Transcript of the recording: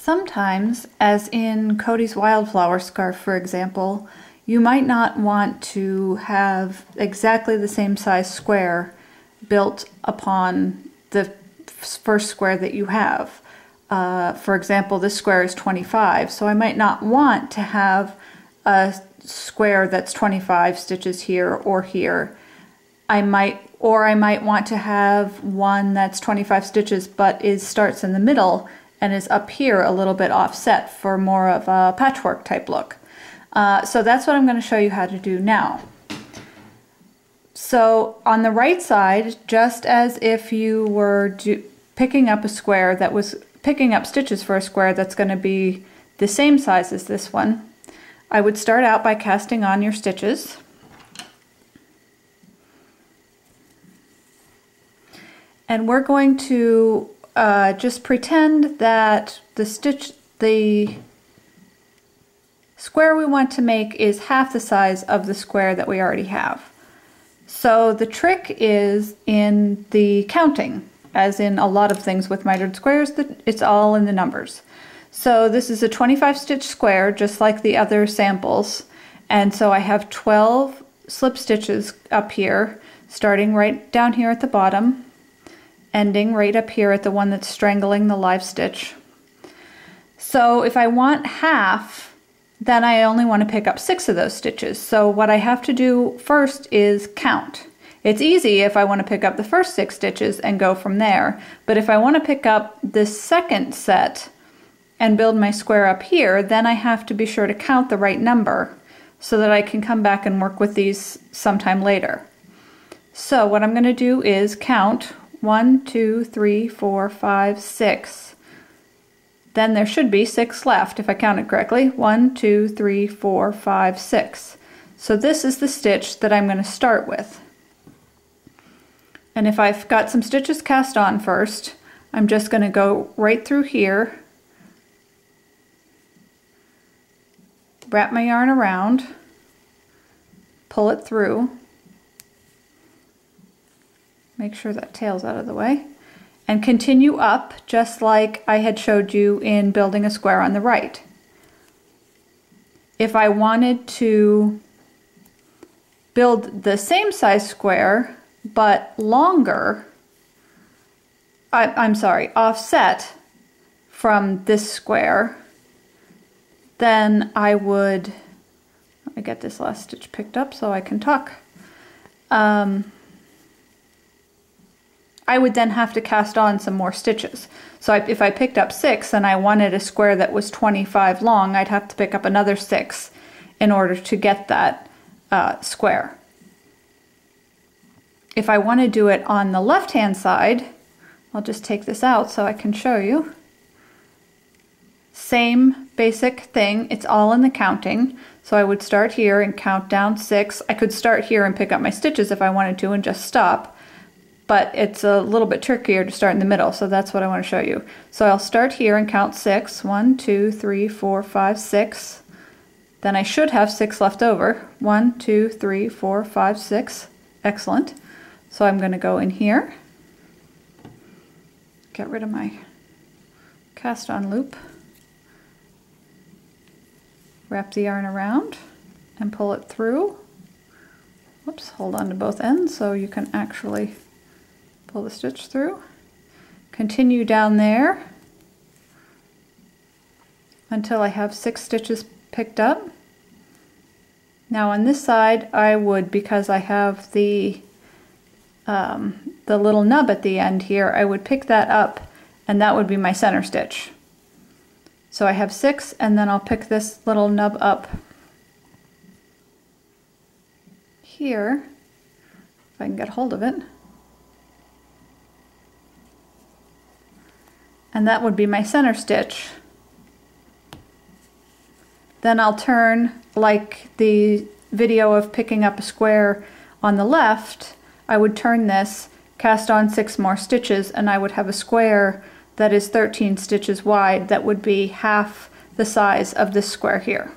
Sometimes, as in Cody's wildflower scarf, for example, you might not want to have exactly the same size square built upon the first square that you have. For example, this square is 25, so I might not want to have a square that's 25 stitches here or here. I might want to have one that's 25 stitches but starts in the middle and is up here a little bit offset for more of a patchwork type look. So that's what I'm going to show you how to do now. So on the right side, just as if you were picking up a square that was picking up stitches for a square that's going to be the same size as this one, I would start out by casting on your stitches. And we're going to just pretend that the square we want to make is half the size of the square that we already have. So the trick is in the counting, as in a lot of things with mitered squares, it's all in the numbers. So this is a 25 stitch square, just like the other samples, and so I have 12 slip stitches up here, starting right down here at the bottom, ending right up here at the one that's strangling the live stitch. So if I want half, then I only want to pick up 6 of those stitches. So what I have to do first is count. It's easy if I want to pick up the first 6 stitches and go from there, but if I want to pick up this second set and build my square up here, then I have to be sure to count the right number so that I can come back and work with these sometime later. So what I'm going to do is count 1, 2, 3, 4, 5, 6. Then there should be 6 left if I counted correctly. 1, 2, 3, 4, 5, 6. So this is the stitch that I'm going to start with. And if I've got some stitches cast on first, I'm just going to go right through here, wrap my yarn around, pull it through, make sure that tail's out of the way, and continue up just like I had showed you in building a square on the right. If I wanted to build the same size square but longer, offset from this square, then I would, let me get this last stitch picked up so I can talk. I would then have to cast on some more stitches. So if I picked up 6 and I wanted a square that was 25 long, I'd have to pick up another 6 in order to get that square. If I want to do it on the left-hand side, I'll just take this out so I can show you. Same basic thing, it's all in the counting. So I would start here and count down 6. I could start here and pick up my stitches if I wanted to and just stop. But it's a little bit trickier to start in the middle, so that's what I want to show you. So I'll start here and count 6. 1, 2, 3, 4, 5, 6. Then I should have 6 left over. 1, 2, 3, 4, 5, 6. Excellent. So I'm going to go in here, get rid of my cast on loop, wrap the yarn around and pull it through. Whoops, hold on to both ends so you can actually pull the stitch through. Continue down there until I have 6 stitches picked up. Now on this side I would, because I have the little nub at the end here, I would pick that up and that would be my center stitch. So I have 6 and then I'll pick this little nub up here, if I can get hold of it. And that would be my center stitch. Then I'll turn, like the video of picking up a square on the left, I would turn this, cast on 6 more stitches, and I would have a square that is 13 stitches wide that would be half the size of this square here.